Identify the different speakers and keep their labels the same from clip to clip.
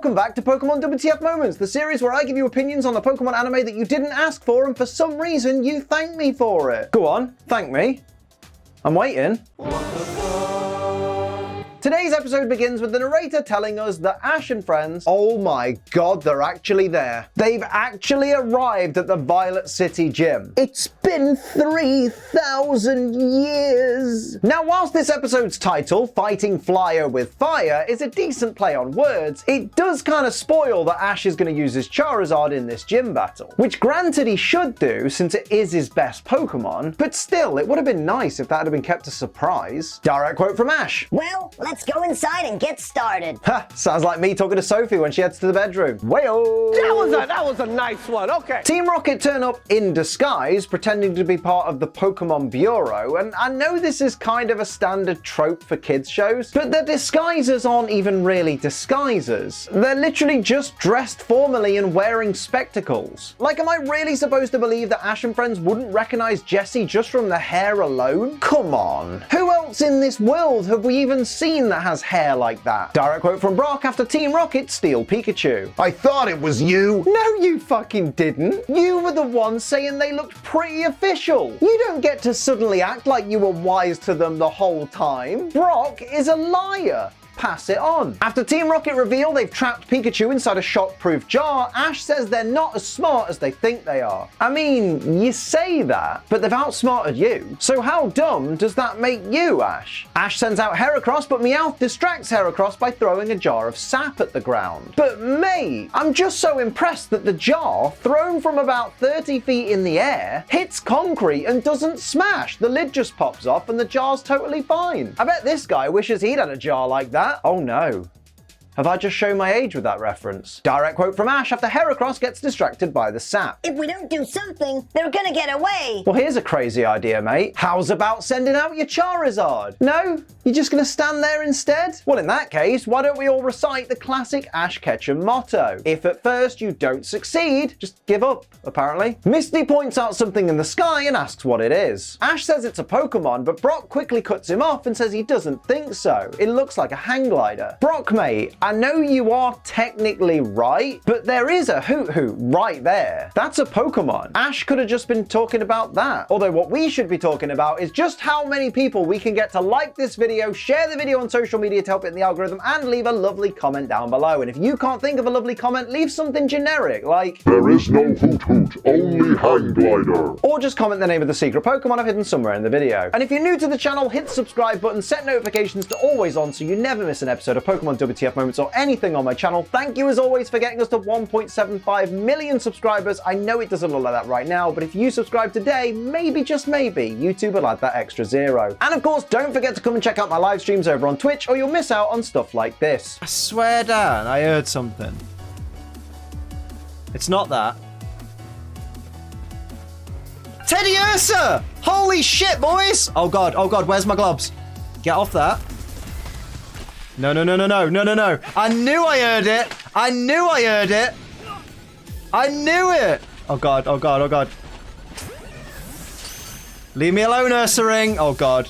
Speaker 1: welcome back to Pokemon WTF Moments, the series where I give you opinions on the Pokemon anime that you didn't ask for and for some reason you thank me for it. Go on, thank me. I'm waiting. Today's episode begins with the narrator telling us that Ash and friends, oh my god, they're actually there. They've actually arrived at the Violet City gym. It's been 3,000 years. Now, whilst this episode's title, Fighting Flyer with Fire, is a decent play on words, it does kind of spoil that Ash is going to use his Charizard in this gym battle. Which granted he should do, since it is his best Pokemon, but still, it would have been nice if that had been kept a surprise. Direct quote from Ash.
Speaker 2: Well, let's go inside and get started.
Speaker 1: Ha! Sounds like me talking to Sophie when she heads to the bedroom. Wayo!
Speaker 3: That was a nice one, okay.
Speaker 1: Team Rocket turn up in disguise, pretending to be part of the Pokemon Bureau, and I know this is kind of a standard trope for kids shows, but their disguises aren't even really disguises. They're literally just dressed formally and wearing spectacles. Like, am I really supposed to believe that Ash and friends wouldn't recognize Jessie just from the hair alone? Come on. Who else in this world have we even seen that has hair like that? Direct quote from Brock after Team Rocket steal Pikachu.
Speaker 4: I thought it was you.
Speaker 1: No, you fucking didn't. You were the one saying they looked pretty official. You don't get to suddenly act like you were wise to them the whole time. Brock is a liar. Pass it on. After Team Rocket reveal they've trapped Pikachu inside a shock-proof jar, Ash says they're not as smart as they think they are. I mean, you say that, but they've outsmarted you. So how dumb does that make you, Ash? Ash sends out Heracross, but Meowth distracts Heracross by throwing a jar of sap at the ground. But mate, I'm just so impressed that the jar, thrown from about 30 feet in the air, hits concrete and doesn't smash. The lid just pops off and the jar's totally fine. I bet this guy wishes he'd had a jar like that. Oh no. Have I just shown my age with that reference? Direct quote from Ash after Heracross gets distracted by the sap.
Speaker 2: If we don't do something, they're gonna get away.
Speaker 1: Well, here's a crazy idea, mate. How's about sending out your Charizard? No? You're just gonna stand there instead? Well, in that case, why don't we all recite the classic Ash Ketchum motto? If at first you don't succeed, just give up, apparently. Misty points out something in the sky and asks what it is. Ash says it's a Pokemon, but Brock quickly cuts him off and says he doesn't think so. It looks like a hang glider. Brock, mate, I know you are technically right, but there is a Hoot-Hoot right there. That's a Pokemon. Ash could have just been talking about that. Although what we should be talking about is just how many people we can get to like this video, share the video on social media to help it in the algorithm, and leave a lovely comment down below. And if you can't think of a lovely comment, leave something generic like,
Speaker 4: "There is no Hoot-Hoot, only hang glider."
Speaker 1: Or just comment the name of the secret Pokemon I've hidden somewhere in the video. And if you're new to the channel, hit the subscribe button, set notifications to always on so you never miss an episode of Pokemon WTF Moments or anything on my channel. Thank you as always for getting us to 1.75 million subscribers. I know it doesn't look like that right now, but if you subscribe today, maybe, just maybe, YouTube will add that extra 0. And of course, don't forget to come and check out my live streams over on Twitch or you'll miss out on stuff like this.
Speaker 5: I swear down, I heard something. It's not that. Teddy Ursa! Holy shit, boys! Oh god, where's my gloves? Get off that. No. I knew I heard it. I knew it. Oh god. Leave me alone, Ursaring. Oh god.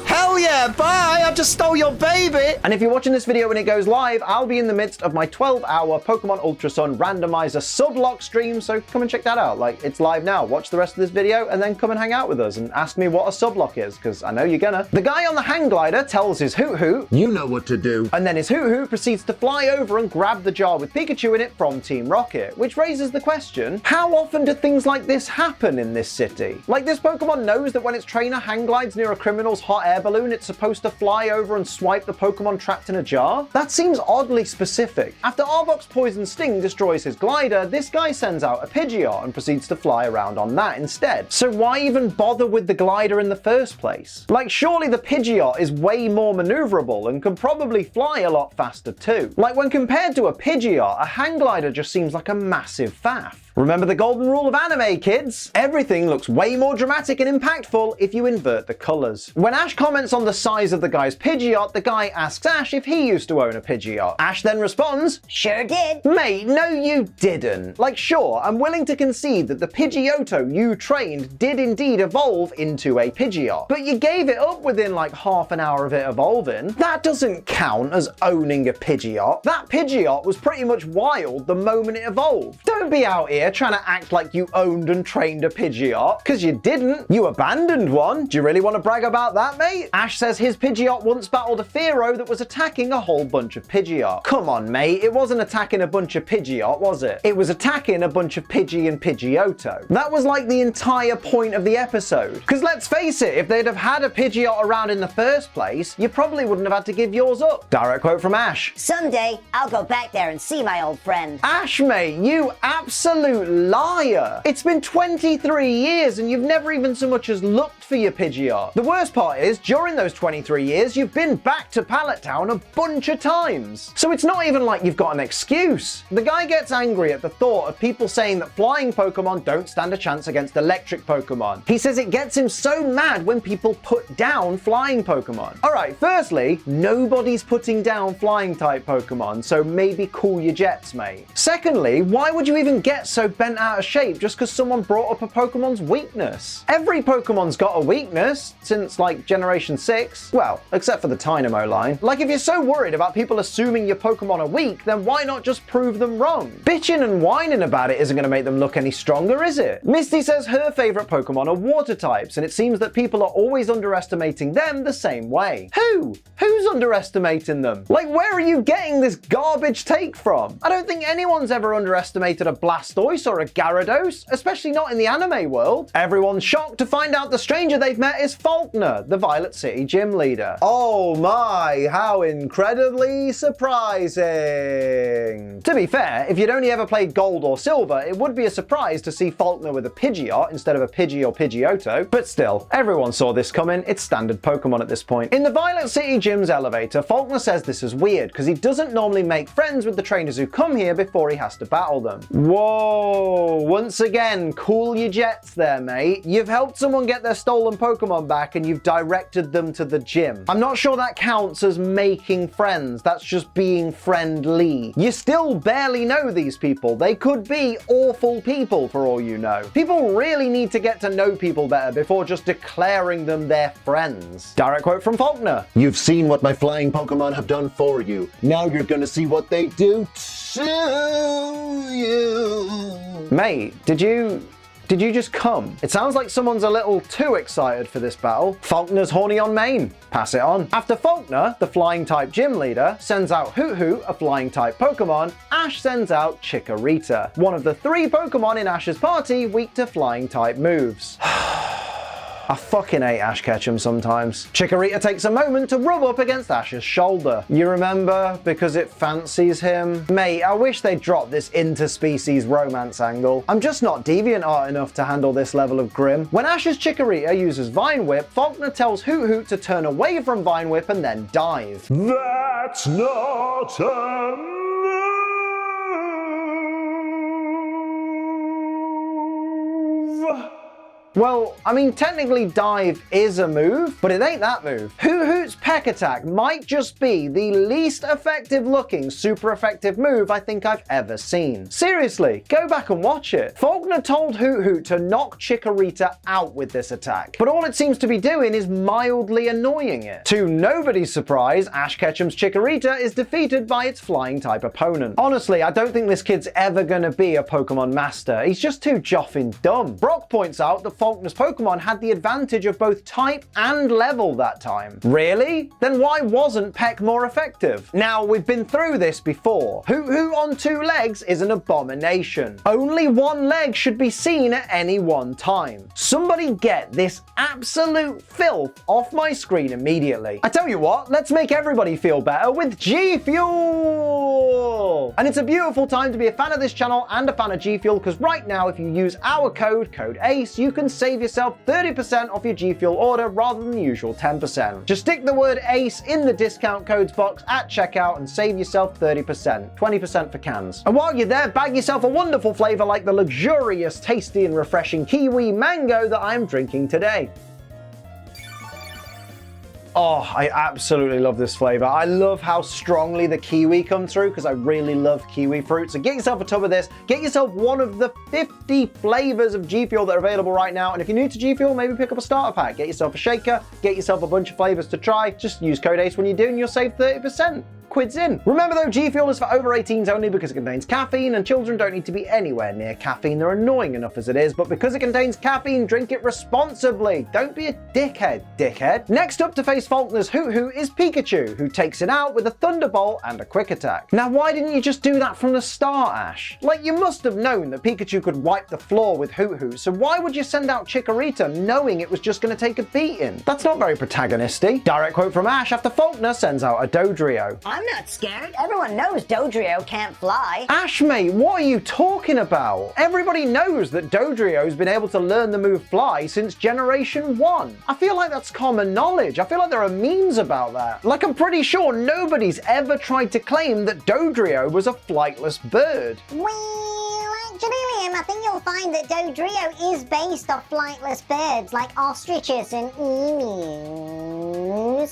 Speaker 5: Hell yeah, bye! I just stole your baby!
Speaker 1: And if you're watching this video when it goes live, I'll be in the midst of my 12-hour Pokemon Ultra Sun randomizer sublock stream, so come and check that out. Like, it's live now. Watch the rest of this video and then come and hang out with us and ask me what a sublock is, because I know you're gonna. The guy on the hang glider tells his Hoot-Hoot,
Speaker 4: "You know what to do."
Speaker 1: And then his Hoot-Hoot proceeds to fly over and grab the jar with Pikachu in it from Team Rocket, which raises the question, how often do things like this happen in this city? Like, this Pokemon knows that when its trainer hang glides near a criminal's hot air balloon, it's supposed to fly over and swipe the Pokemon trapped in a jar? That seems oddly specific. After Arbok's Poison Sting destroys his glider, this guy sends out a Pidgeot and proceeds to fly around on that instead. So why even bother with the glider in the first place? Like, surely the Pidgeot is way more maneuverable and can probably fly a lot faster too. Like, when compared to a Pidgeot, a hang glider just seems like a massive faff. Remember the golden rule of anime, kids? Everything looks way more dramatic and impactful if you invert the colors. When Ash comments on the size of the guy's Pidgeot, the guy asks Ash if he used to own a Pidgeot. Ash then responds,
Speaker 2: Sure did.
Speaker 1: Mate, no you didn't. Like, sure, I'm willing to concede that the Pidgeotto you trained did indeed evolve into a Pidgeot, but you gave it up within like half an hour of it evolving. That doesn't count as owning a Pidgeot. That Pidgeot was pretty much wild the moment it evolved. Don't be out here trying to act like you owned and trained a Pidgeot, because you didn't. You abandoned one. Do you really want to brag about that, mate? Ash says his Pidgeot once battled a Fearow that was attacking a whole bunch of Pidgeot. Come on, mate, it wasn't attacking a bunch of Pidgeot, was it? It was attacking a bunch of Pidgey and Pidgeotto. That was like the entire point of the episode. Because let's face it, if they'd have had a Pidgeot around in the first place, you probably wouldn't have had to give yours up. Direct quote from Ash.
Speaker 2: Someday, I'll go back there and see my old friend.
Speaker 1: Ash, mate, you absolute liar. It's been 23 years and you've never even so much as looked for your Pidgeot. The worst part is, during those 23 years, you've been back to Pallet Town a bunch of times. So it's not even like you've got an excuse. The guy gets angry at the thought of people saying that flying Pokemon don't stand a chance against electric Pokemon. He says it gets him so mad when people put down flying Pokemon. Alright, firstly, nobody's putting down flying type Pokemon, so maybe cool your jets, mate. Secondly, why would you even get so bent out of shape just because someone brought up a Pokemon's weakness? Every Pokemon's got a weakness since like Generation 6. Well, except for the Tynamo line. Like, if you're so worried about people assuming your Pokemon are weak, then why not just prove them wrong? Bitching and whining about it isn't going to make them look any stronger, is it? Misty says her favorite Pokemon are water types, and it seems that people are always underestimating them the same way. Who? Who's underestimating them? Like, where are you getting this garbage take from? I don't think anyone's ever underestimated a Blastoise or a Gyarados, especially not in the anime world. Everyone's shocked to find out the stranger they've met is Falkner, the Violet City gym leader. Oh my, how incredibly surprising. To be fair, if you'd only ever played Gold or Silver, it would be a surprise to see Falkner with a Pidgeot instead of a Pidgey or Pidgeotto, but still, everyone saw this coming. It's standard Pokemon at this point. In the Violet City gym's elevator, Falkner says this is weird because he doesn't normally make friends with the trainers who come here before he has to battle them. Whoa, once again, cool your jets there, mate. You've helped someone get their stolen Pokemon back and you've directed them to the gym. I'm not sure that counts as making friends. That's just being friendly. You still barely know these people. They could be awful people for all you know. People really need to get to know people better before just declaring them their friends. Direct quote from Falkner.
Speaker 4: You've seen what my flying Pokemon have done for you. Now you're gonna see what they do to you.
Speaker 1: Mate, did you just come? It sounds like someone's a little too excited for this battle. Falkner's horny on main. Pass it on. After Falkner, the flying type gym leader, sends out Hoot, a flying type Pokemon, Ash sends out Chikorita, one of the 3 Pokemon in Ash's party weak to flying type moves. I fucking hate Ash Ketchum sometimes. Chikorita takes a moment to rub up against Ash's shoulder. You remember? Because it fancies him? Mate, I wish they'd drop this interspecies romance angle. I'm just not DeviantArt enough to handle this level of grim. When Ash's Chikorita uses Vine Whip, Falkner tells Hoot to turn away from Vine Whip and then dive.
Speaker 4: That's not a move.
Speaker 1: Well, I mean, technically dive is a move, but it ain't that move. Hoot's Peck Attack might just be the least effective looking super effective move I think I've ever seen. Seriously, go back and watch it. Falkner told Hoot to knock Chikorita out with this attack, but all it seems to be doing is mildly annoying it. To nobody's surprise, Ash Ketchum's Chikorita is defeated by its flying type opponent. Honestly, I don't think this kid's ever gonna be a Pokemon master. He's just too joffing dumb. Brock points out that Falkner's Pokemon had the advantage of both type and level that time. Really? Then why wasn't Peck more effective? Now, we've been through this before. Hoot on 2 legs is an abomination. Only 1 leg should be seen at any one time. Somebody get this absolute filth off my screen immediately. I tell you what, let's make everybody feel better with G Fuel! Fuel. And it's a beautiful time to be a fan of this channel and a fan of G Fuel, because right now, if you use our code ACE, you can save yourself 30% off your G Fuel order rather than the usual 10%. Just stick the word ACE in the discount codes box at checkout and save yourself 30%, 20% for cans. And while you're there, bag yourself a wonderful flavor like the luxurious, tasty and refreshing kiwi mango that I'm drinking today. Oh, I absolutely love this flavor. I love how strongly the kiwi comes through because I really love kiwi fruit. So get yourself a tub of this. Get yourself one of the 50 flavors of G Fuel that are available right now. And if you're new to G Fuel, maybe pick up a starter pack. Get yourself a shaker. Get yourself a bunch of flavors to try. Just use code ACE when you do and you'll save 30%. Quids in. Remember though, G Fuel is for over 18s only because it contains caffeine, and children don't need to be anywhere near caffeine. They're annoying enough as it is, but because it contains caffeine, drink it responsibly. Don't be a dickhead. Next up to face Falkner's Hoo is Pikachu, who takes it out with a Thunderbolt and a Quick Attack. Now, why didn't you just do that from the start, Ash? Like, you must have known that Pikachu could wipe the floor with Hoo, so why would you send out Chikorita knowing it was just going to take a beating? That's not very protagonisty. Direct quote from Ash after Falkner sends out a Dodrio.
Speaker 2: I'm not scared. Everyone knows Dodrio can't fly.
Speaker 1: Ash, mate, what are you talking about? Everybody knows that Dodrio's been able to learn the move Fly since Generation 1. I feel like that's common knowledge. I feel like there are memes about that. Like, I'm pretty sure nobody's ever tried to claim that Dodrio was a flightless bird.
Speaker 6: Actually, Liam, I think you'll find that Dodrio is based off flightless birds like ostriches and emus.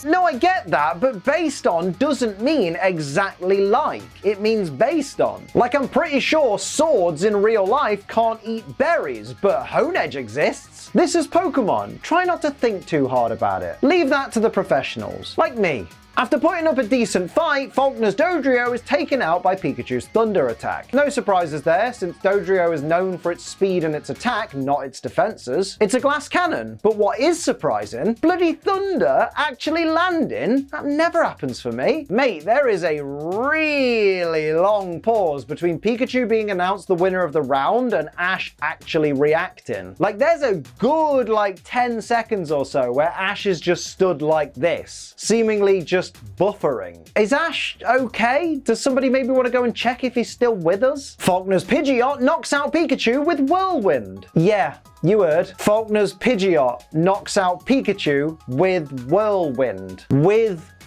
Speaker 1: No, I get that, but based on doesn't mean exactly like. It means based on. Like, I'm pretty sure swords in real life can't eat berries, but Honedge exists. This is Pokemon. Try not to think too hard about it. Leave that to the professionals, like me. After putting up a decent fight, Falkner's Dodrio is taken out by Pikachu's Thunder Attack. No surprises there, since Dodrio is known for its speed and its attack, not its defenses. It's a glass cannon, but what is surprising, bloody thunder actually landing? That never happens for me. Mate, there is a really long pause between Pikachu being announced the winner of the round and Ash actually reacting. Like, there's a good, 10 seconds or so where Ash is just stood like this, seemingly just buffering. Is Ash okay? Does somebody maybe want to go and check if he's still with us? Falkner's Pidgeot knocks out Pikachu with Whirlwind. Yeah, you heard. Falkner's Pidgeot knocks out Pikachu with Whirlwind.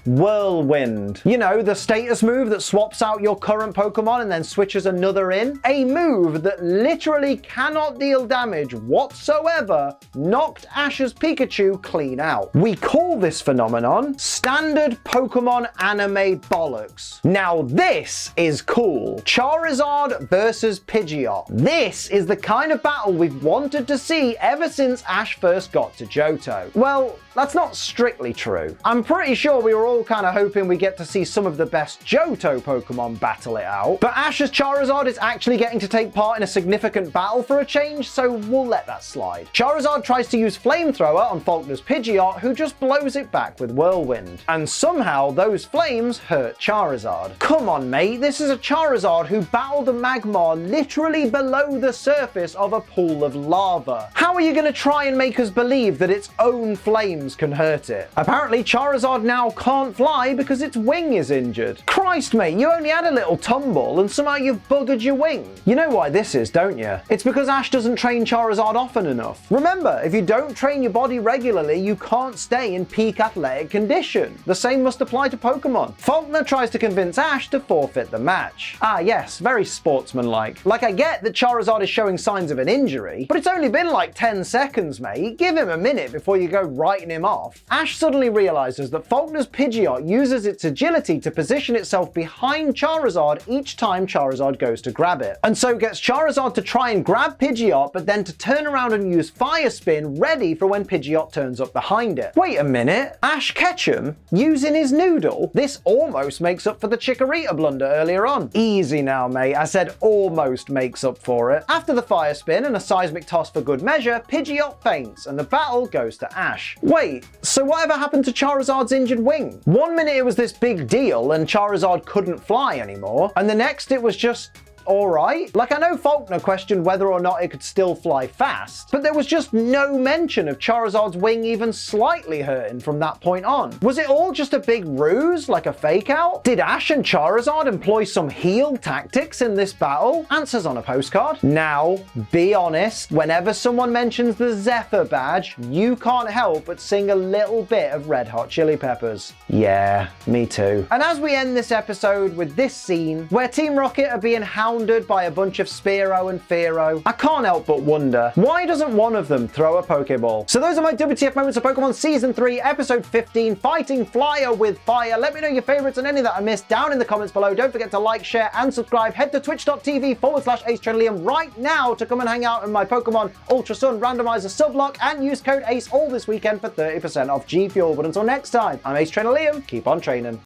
Speaker 1: Whirlwind. You know, the status move that swaps out your current Pokemon and then switches another in? A move that literally cannot deal damage whatsoever knocked Ash's Pikachu clean out. We call this phenomenon standard Pokemon anime bollocks. Now this is cool. Charizard versus Pidgeot. This is the kind of battle we've wanted to see ever since Ash first got to Johto. Well, that's not strictly true. I'm pretty sure we were all kind of hoping we get to see some of the best Johto Pokemon battle it out, but Ash's Charizard is actually getting to take part in a significant battle for a change, so we'll let that slide. Charizard tries to use Flamethrower on Falkner's Pidgeot, who just blows it back with Whirlwind. And somehow those flames hurt Charizard. Come on, mate, this is a Charizard who battled a Magmar literally below the surface of a pool of lava. How are you going to try and make us believe that its own flames can hurt it? Apparently Charizard now can't fly because its wing is injured. Christ, mate, you only had a little tumble and somehow you've buggered your wing. You know why this is, don't you? It's because Ash doesn't train Charizard often enough. Remember, if you don't train your body regularly, you can't stay in peak athletic condition. The same must apply to Pokemon. Falkner tries to convince Ash to forfeit the match. Ah yes, very sportsmanlike. Like, I get that Charizard is showing signs of an injury, but it's only been like 10 seconds, mate. Give him a minute before you go writing him off. Ash suddenly realizes that Falkner's Pidgeot uses its agility to position itself behind Charizard each time Charizard goes to grab it, and so gets Charizard to try and grab Pidgeot, but then to turn around and use Fire Spin ready for when Pidgeot turns up behind it. Wait a minute, Ash Ketchum using his noodle? This almost makes up for the Chikorita blunder earlier on. Easy now, mate, I said almost makes up for it. After the Fire Spin and a Seismic Toss for good measure, Pidgeot faints and the battle goes to Ash. Wait, so whatever happened to Charizard's injured wing? One minute it was this big deal and Charizard couldn't fly anymore, and the next it was just alright. Like, I know Falkner questioned whether or not it could still fly fast, but there was just no mention of Charizard's wing even slightly hurting from that point on. Was it all just a big ruse, like a fake out? Did Ash and Charizard employ some heel tactics in this battle? Answers on a postcard. Now, be honest, whenever someone mentions the Zephyr badge, you can't help but sing a little bit of Red Hot Chili Peppers. Yeah, me too. And as we end this episode with this scene, where Team Rocket are being hounded by a bunch of Spearow and Fearow, I can't help but wonder, why doesn't one of them throw a Pokeball? So those are my WTF moments of Pokemon Season 3, Episode 15, Fighting Flyer with Fire. Let me know your favorites and any that I missed down in the comments below. Don't forget to like, share, and subscribe. Head to twitch.tv/AceTrainLiam right now to come and hang out in my Pokemon Ultra Sun Randomizer Sublock and use code ACE all this weekend for 30% off G Fuel. But until next time, I'm Ace Trainer Liam. Keep on training.